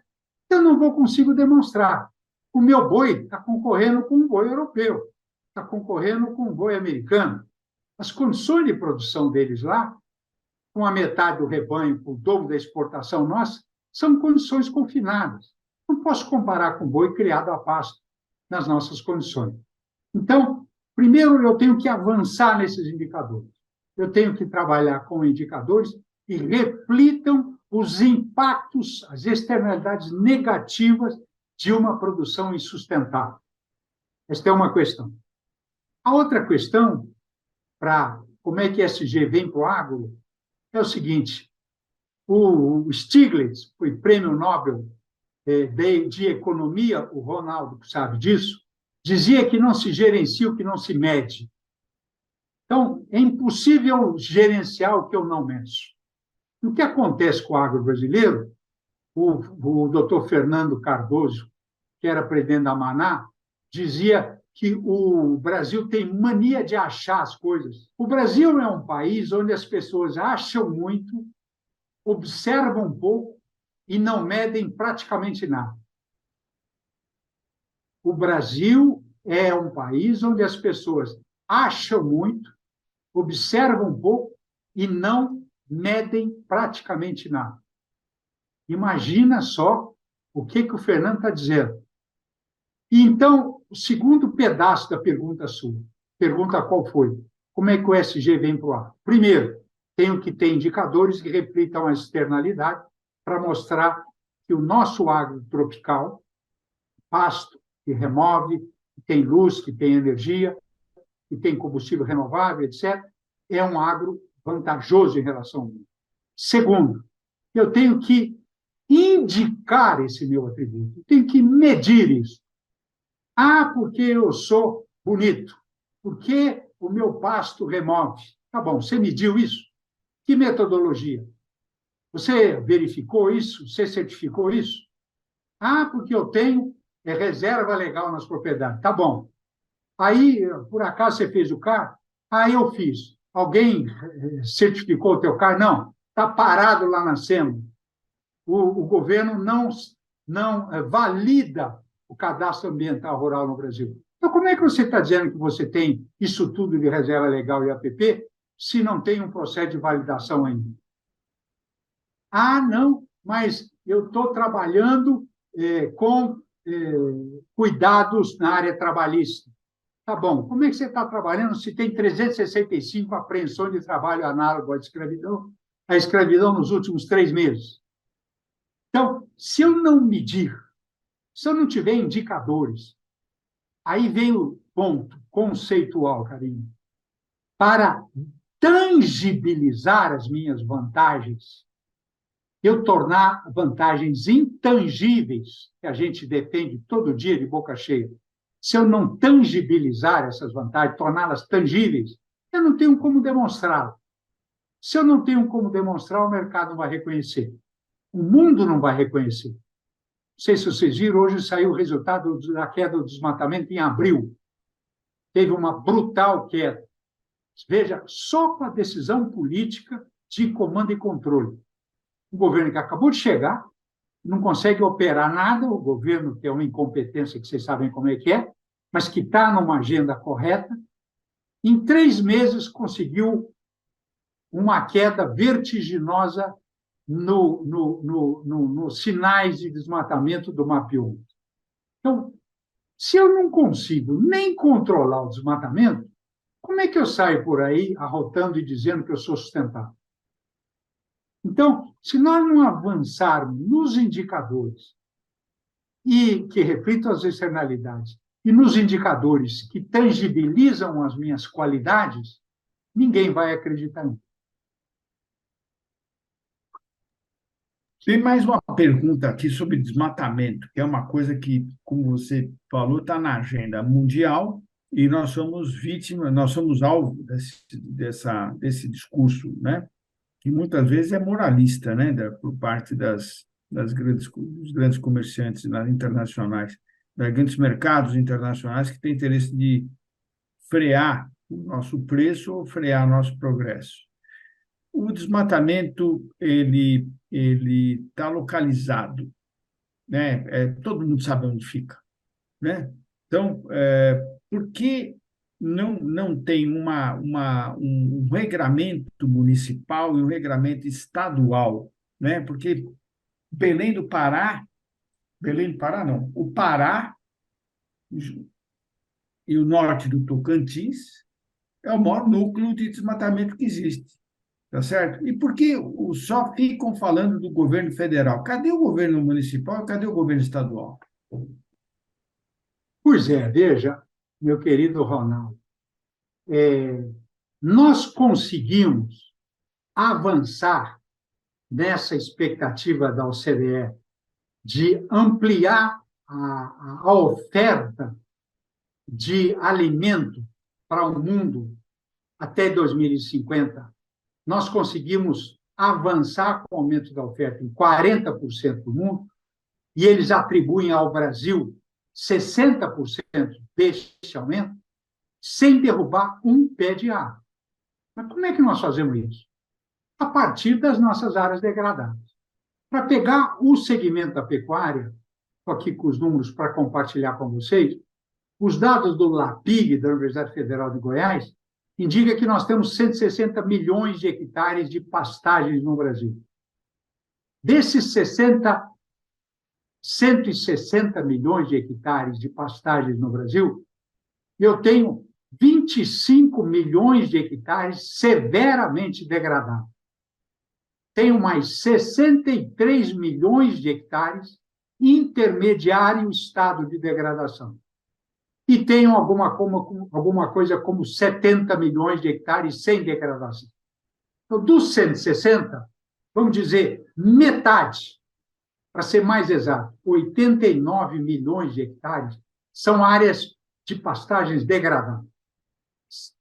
eu não vou conseguir demonstrar. O meu boi está concorrendo com um boi europeu, está concorrendo com um boi americano. As condições de produção deles lá, com a metade do rebanho, com o dobro da exportação nossa, são condições confinadas. Não posso comparar com o boi criado a pasto nas nossas condições. Então, primeiro, eu tenho que avançar nesses indicadores. Eu tenho que trabalhar com indicadores que reflitam os impactos, as externalidades negativas de uma produção insustentável. Esta é uma questão. A outra questão, para como é que ESG vem para o agro, é o seguinte: o Stiglitz, foi prêmio Nobel de Economia, o Ronaldo sabe disso, dizia que não se gerencia o que não se mede. Então, é impossível gerenciar o que eu não meço. O que acontece com o agro brasileiro, o doutor Fernando Cardoso, que era presidente da Maná, dizia que o Brasil tem mania de achar as coisas. O Brasil é um país onde as pessoas acham muito, observam pouco e não medem praticamente nada. O Brasil é um país onde as pessoas acham muito, observam pouco e não medem praticamente nada. Imagina só o que o Fernando está dizendo. E então, o segundo pedaço da pergunta sua, pergunta qual foi? Como é que o ESG vem para o ar? Primeiro, tenho que ter indicadores que reflitam a externalidade para mostrar que o nosso agro tropical, pasto, que remove, que tem luz, que tem energia, que tem combustível renovável, etc., é um agro vantajoso em relação ao mundo. Segundo, eu tenho que indicar esse meu atributo, eu tenho que medir isso. Ah, porque eu sou bonito, porque o meu pasto remove. Tá bom, você mediu isso? Que metodologia? Você verificou isso? Você certificou isso? Ah, porque eu tenho reserva legal nas propriedades. Tá bom. Aí, por acaso, você fez o CAR? Ah, eu fiz. Alguém certificou o teu CAR? Não. Está parado lá na SEMA. O governo não valida o cadastro ambiental rural no Brasil. Então, como é que você está dizendo que você tem isso tudo de reserva legal e APP se não tem um processo de validação ainda? Ah, não, mas eu estou trabalhando com cuidados na área trabalhista. Tá bom, como é que você está trabalhando se tem 365 apreensões de trabalho análogo à escravidão nos últimos 3 meses? Então, se eu não medir, se eu não tiver indicadores, aí vem o ponto conceitual, Karine, para tangibilizar as minhas vantagens, eu tornar vantagens intangíveis, que a gente defende todo dia de boca cheia. Se eu não tangibilizar essas vantagens, torná-las tangíveis, eu não tenho como demonstrá-las. Se eu não tenho como demonstrar, o mercado não vai reconhecer. O mundo não vai reconhecer. Não sei se vocês viram, hoje saiu o resultado da queda do desmatamento em abril. Teve uma brutal queda. Veja, só com a decisão política de comando e controle. O governo que acabou de chegar, não consegue operar nada, o governo tem uma incompetência que vocês sabem como é, mas que está numa agenda correta, em 3 meses conseguiu uma queda vertiginosa nos sinais de desmatamento do mapeamento. Então, se eu não consigo nem controlar o desmatamento, como é que eu saio por aí arrotando e dizendo que eu sou sustentável? Então, se nós não avançarmos nos indicadores e que reflitam as externalidades e nos indicadores que tangibilizam as minhas qualidades, ninguém vai acreditar em mim. Tem mais uma pergunta aqui sobre desmatamento, que é uma coisa que, como você falou, está na agenda mundial e nós somos vítimas, nós somos alvo desse discurso, né? Que muitas vezes é moralista, né? Por parte dos grandes comerciantes internacionais, dos grandes mercados internacionais que têm interesse de frear o nosso preço ou frear nosso progresso. O desmatamento ele está localizado, né? Todo mundo sabe onde fica, né? Então, por que não tem um regramento municipal e um regramento estadual, né? Porque Belém do Pará não, o Pará e o norte do Tocantins é o maior núcleo de desmatamento que existe. Tá certo? E por que só ficam falando do governo federal? Cadê o governo municipal? Cadê o governo estadual? Pois é, veja, meu querido Ronaldo, nós conseguimos avançar nessa expectativa da OCDE de ampliar a oferta de alimento para o mundo até 2050. Nós conseguimos avançar com o aumento da oferta em 40% do mundo, e eles atribuem ao Brasil 60% deste aumento, sem derrubar um pé de árvore. Mas como é que nós fazemos isso? A partir das nossas áreas degradadas. Para pegar o segmento da pecuária, estou aqui com os números para compartilhar com vocês, os dados do LAPIG, da Universidade Federal de Goiás, indica que nós temos 160 milhões de hectares de pastagens no Brasil. Desses 160 milhões de hectares de pastagens no Brasil, eu tenho 25 milhões de hectares severamente degradados. Tenho mais 63 milhões de hectares intermediário estado de degradação. E tenho alguma coisa como 70 milhões de hectares sem degradação. Então, dos 160, vamos dizer, metade, para ser mais exato, 89 milhões de hectares são áreas de pastagens degradadas.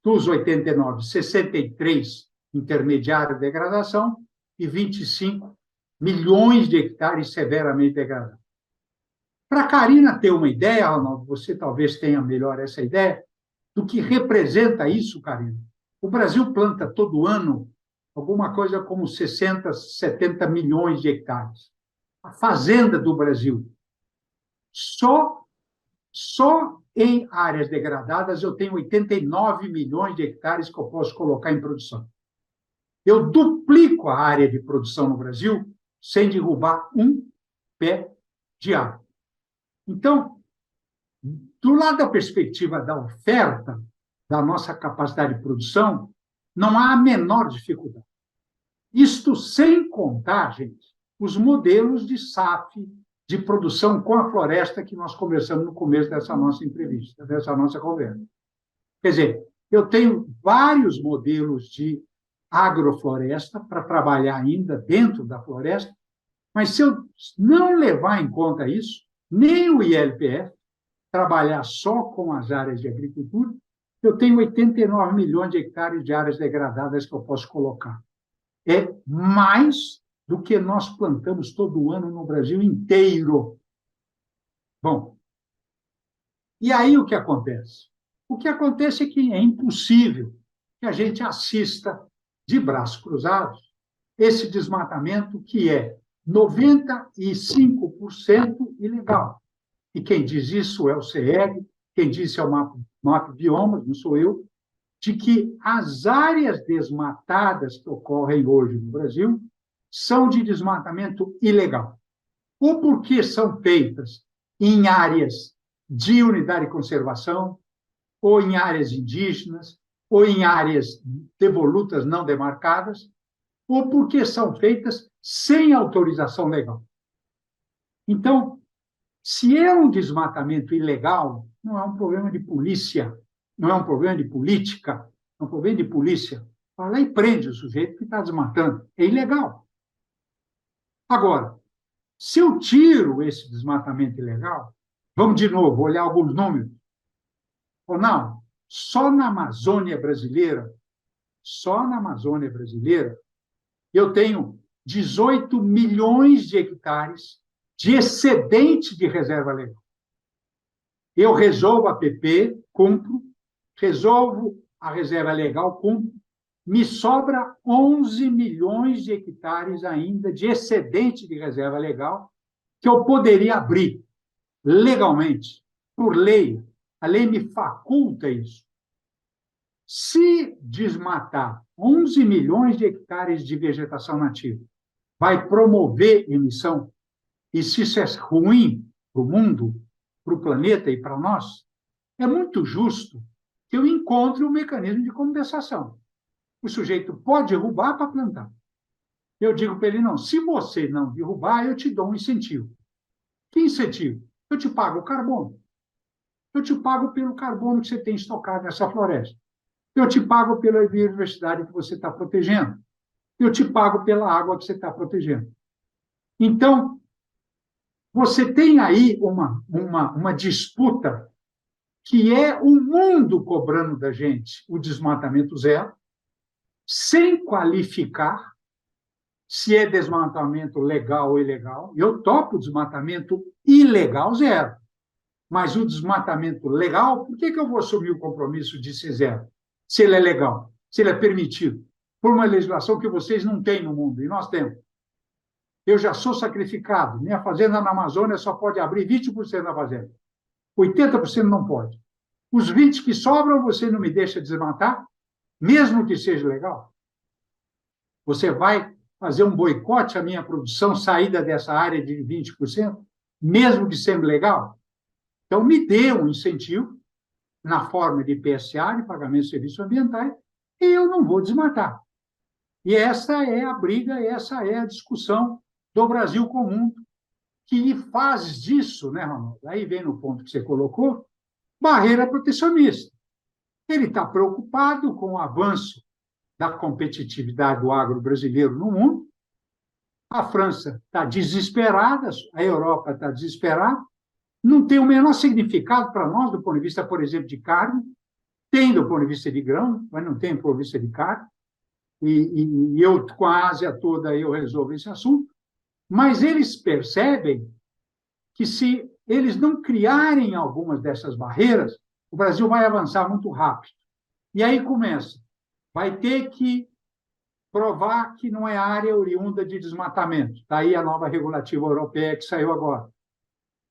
Dos 89, 63 intermediário de degradação e 25 milhões de hectares severamente degradados. Para a Karina ter uma ideia, Ronaldo, você talvez tenha melhor essa ideia, do que representa isso, Karina. O Brasil planta todo ano alguma coisa como 60, 70 milhões de hectares. A fazenda do Brasil, só em áreas degradadas eu tenho 89 milhões de hectares que eu posso colocar em produção. Eu duplico a área de produção no Brasil sem derrubar um pé de água. Então, do lado da perspectiva da oferta, da nossa capacidade de produção, não há a menor dificuldade. Isto sem contar, gente, os modelos de SAF, de produção com a floresta que nós conversamos no começo dessa nossa entrevista, dessa nossa conversa. Quer dizer, eu tenho vários modelos de agrofloresta para trabalhar ainda dentro da floresta, mas se eu não levar em conta isso, nem o ILPF, trabalhar só com as áreas de agricultura, eu tenho 89 milhões de hectares de áreas degradadas que eu posso colocar. É mais do que nós plantamos todo ano no Brasil inteiro. Bom, e aí o que acontece? O que acontece é que é impossível que a gente assista de braços cruzados esse desmatamento que é 95% ilegal. E quem diz isso é o CEG, quem diz isso é o Map Biomas, não sou eu, de que as áreas desmatadas que ocorrem hoje no Brasil são de desmatamento ilegal. Ou porque são feitas em áreas de unidade de conservação, ou em áreas indígenas, ou em áreas devolutas não demarcadas, ou porque são feitas sem autorização legal. Então, se é um desmatamento ilegal, não é um problema de polícia, não é um problema de política, é um problema de polícia. Vai lá e prende o sujeito que está desmatando. É ilegal. Agora, se eu tiro esse desmatamento ilegal, vamos de novo olhar alguns números. Ou não, só na Amazônia brasileira, eu tenho 18 milhões de hectares de excedente de reserva legal. Eu resolvo a PP, cumpro, resolvo a reserva legal, cumpro, me sobra 11 milhões de hectares ainda de excedente de reserva legal que eu poderia abrir legalmente, por lei. A lei me faculta isso. Se desmatar 11 milhões de hectares de vegetação nativa vai promover emissão, e se isso é ruim para o mundo, para o planeta e para nós, é muito justo que eu encontre um mecanismo de compensação. O sujeito pode derrubar para plantar. Eu digo para ele, não, se você não derrubar, eu te dou um incentivo. Que incentivo? Eu te pago o carbono. Eu te pago pelo carbono que você tem estocado nessa floresta. Eu te pago pela biodiversidade que você está protegendo. Eu te pago pela água que você está protegendo. Então, você tem aí uma disputa que é o mundo cobrando da gente o desmatamento zero, sem qualificar se é desmatamento legal ou ilegal. Eu topo o desmatamento ilegal zero. Mas o desmatamento legal, por que eu vou assumir o compromisso de ser zero? Se ele é legal, se ele é permitido, por uma legislação que vocês não têm no mundo, e nós temos. Eu já sou sacrificado. Minha fazenda na Amazônia só pode abrir 20% da fazenda. 80% não pode. Os 20% que sobram, você não me deixa desmatar, mesmo que seja legal? Você vai fazer um boicote à minha produção, saída dessa área de 20%, mesmo que sendo legal? Então, me dê um incentivo na forma de PSA, de pagamento de serviços ambientais, e eu não vou desmatar. E essa é a briga, essa é a discussão do Brasil com o mundo, que faz disso, né, Ronaldo? Aí vem no ponto que você colocou, barreira protecionista. Ele está preocupado com o avanço da competitividade do agro brasileiro no mundo, a França está desesperada, a Europa está desesperada, não tem o menor significado para nós, do ponto de vista, por exemplo, de carne, tem do ponto de vista de grão, mas não tem do ponto de vista de carne, e eu, com a Ásia toda, eu resolvo esse assunto, mas eles percebem que se eles não criarem algumas dessas barreiras, o Brasil vai avançar muito rápido. E aí começa, vai ter que provar que não é área oriunda de desmatamento. Está aí a nova regulativa europeia que saiu agora.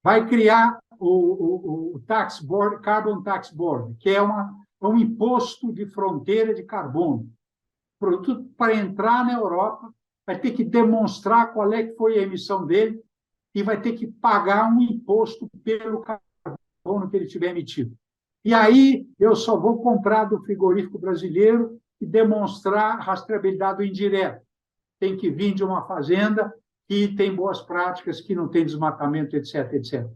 Vai criar o tax board, Carbon Tax Board, que é um imposto de fronteira de carbono. Produto para entrar na Europa, vai ter que demonstrar qual é que foi a emissão dele e vai ter que pagar um imposto pelo carbono que ele tiver emitido. E aí eu só vou comprar do frigorífico brasileiro e demonstrar rastreabilidade indireta. Tem que vir de uma fazenda que tem boas práticas, que não tem desmatamento, etc, etc.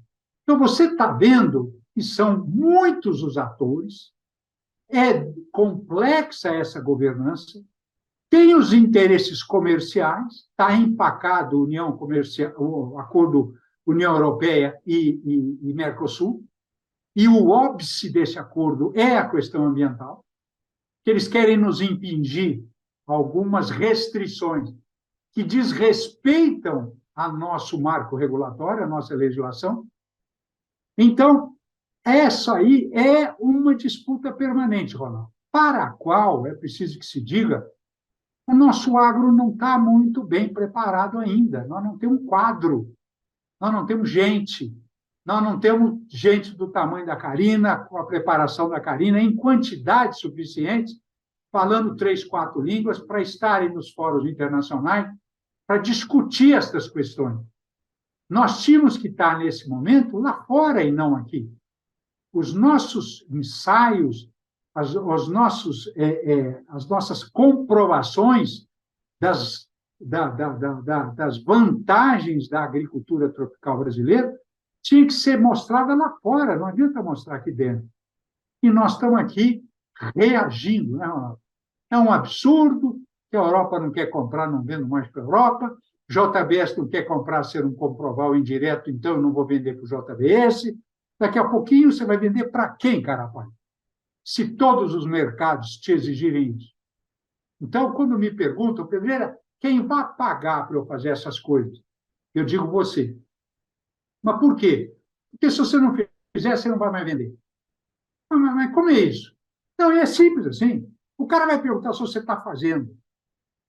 Então, você está vendo que são muitos os atores, é complexa essa governança, tem os interesses comerciais, está empacado União Comercial, o acordo União Europeia e Mercosul, e o óbice desse acordo é a questão ambiental, que eles querem nos impingir algumas restrições que desrespeitam a nosso marco regulatório, a nossa legislação. Então, essa aí é uma disputa permanente, Ronaldo, para a qual, é preciso que se diga, o nosso agro não está muito bem preparado ainda. Nós não temos quadro, nós não temos gente, nós não temos gente do tamanho da Carina, com a preparação da Carina, em quantidade suficiente, falando 3, 4 línguas, para estarem nos fóruns internacionais, para discutir estas questões. Nós tínhamos que estar, nesse momento, lá fora e não aqui. Os nossos ensaios, as nossas comprovações das vantagens da agricultura tropical brasileira tinha que ser mostrada lá fora, não adianta mostrar aqui dentro. E nós estamos aqui reagindo. Né? É um absurdo que a Europa não quer comprar, não vendo mais para a Europa, JBS não quer comprar se eu não comprovar o indireto, então eu não vou vender para o JBS. Daqui a pouquinho você vai vender para quem, carapaz? Se todos os mercados te exigirem isso. Então, quando me perguntam, Pedreira, quem vai pagar para eu fazer essas coisas? Eu digo você. Mas por quê? Porque se você não fizer, você não vai mais vender. Mas como é isso? Não, é simples assim. O cara vai perguntar se você está fazendo.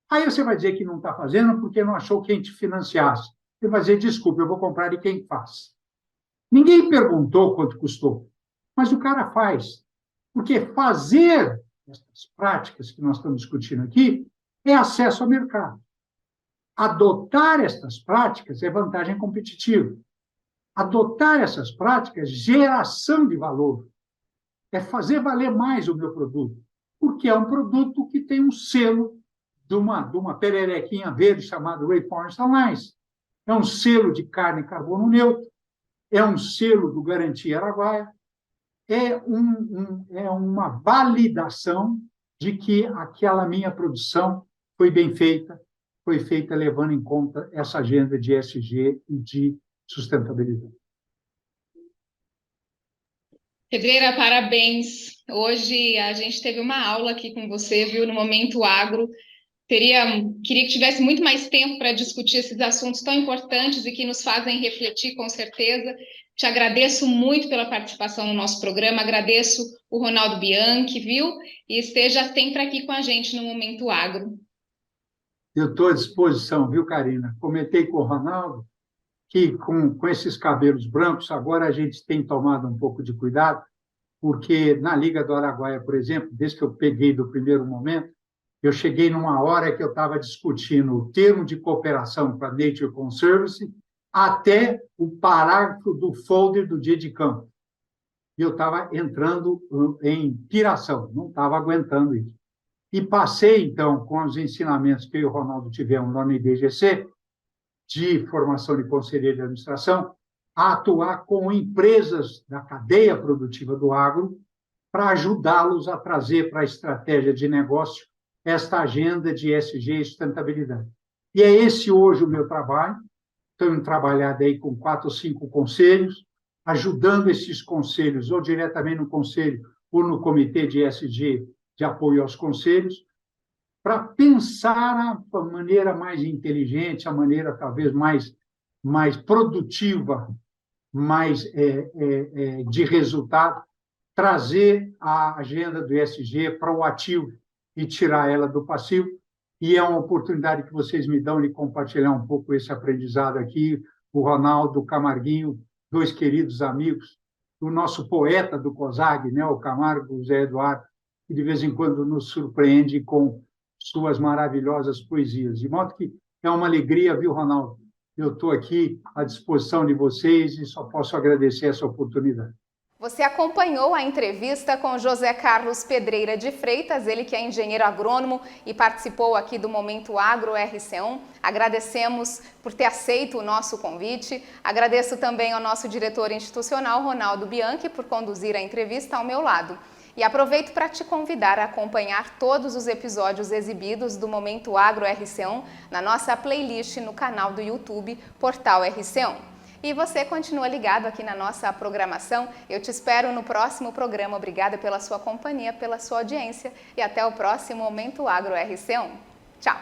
Aí você vai dizer que não está fazendo porque não achou quem te financiasse. Ele vai dizer, desculpa, eu vou comprar de quem faz. Ninguém perguntou quanto custou, mas o cara faz. Porque fazer essas práticas que nós estamos discutindo aqui é acesso ao mercado. Adotar estas práticas é vantagem competitiva. Adotar essas práticas é geração de valor. É fazer valer mais o meu produto. Porque é um produto que tem um selo de uma pererequinha verde chamada Rainforest Alliance. É um selo de carne e carbono neutro. É um selo do Garantia Araguaia. É uma validação de que aquela minha produção foi bem feita, foi feita levando em conta essa agenda de ESG e de sustentabilidade. Pedreira, parabéns. Hoje a gente teve uma aula aqui com você, viu, no Momento Agro. Queria que tivesse muito mais tempo para discutir esses assuntos tão importantes e que nos fazem refletir, com certeza. Te agradeço muito pela participação no nosso programa, agradeço o Ronaldo Bianchi, viu? E esteja sempre aqui com a gente no Momento Agro. Eu estou à disposição, viu, Carina? Comentei com o Ronaldo que com esses cabelos brancos, agora a gente tem tomado um pouco de cuidado, porque na Liga do Araguaia, por exemplo, desde que eu peguei do primeiro momento, eu cheguei numa hora que eu estava discutindo o termo de cooperação para Nature Conservancy até o parágrafo do folder do dia de campo. E eu estava entrando em piração, não estava aguentando isso. E passei, então, com os ensinamentos que eu e o Ronaldo tivemos lá no IBGC, de formação de conselheiro de administração, a atuar com empresas da cadeia produtiva do agro para ajudá-los a trazer para a estratégia de negócio esta agenda de ESG e sustentabilidade. E é esse hoje o meu trabalho. Estou trabalhando aí com 4 ou 5 conselhos, ajudando esses conselhos, ou diretamente no conselho, ou no comitê de ESG de apoio aos conselhos, para pensar a maneira mais inteligente, a maneira talvez mais produtiva, mais de resultado, trazer a agenda do ESG para o ativo e tirar ela do passivo. E é uma oportunidade que vocês me dão de compartilhar um pouco esse aprendizado aqui. O Ronaldo, o Camarguinho, 2 queridos amigos, o nosso poeta do COSAG, né, o Camargo, o Zé Eduardo, que de vez em quando nos surpreende com suas maravilhosas poesias. De modo que é uma alegria, viu, Ronaldo, eu estou aqui à disposição de vocês e só posso agradecer essa oportunidade. Você acompanhou a entrevista com José Carlos Pedreira de Freitas, ele que é engenheiro agrônomo e participou aqui do Momento Agro RC1. Agradecemos por ter aceito o nosso convite. Agradeço também ao nosso diretor institucional, Ronaldo Bianchi, por conduzir a entrevista ao meu lado. E aproveito para te convidar a acompanhar todos os episódios exibidos do Momento Agro RC1 na nossa playlist no canal do YouTube Portal RC1. E você continua ligado aqui na nossa programação. Eu te espero no próximo programa. Obrigada pela sua companhia, pela sua audiência e até o próximo Momento Agro RC1. Tchau!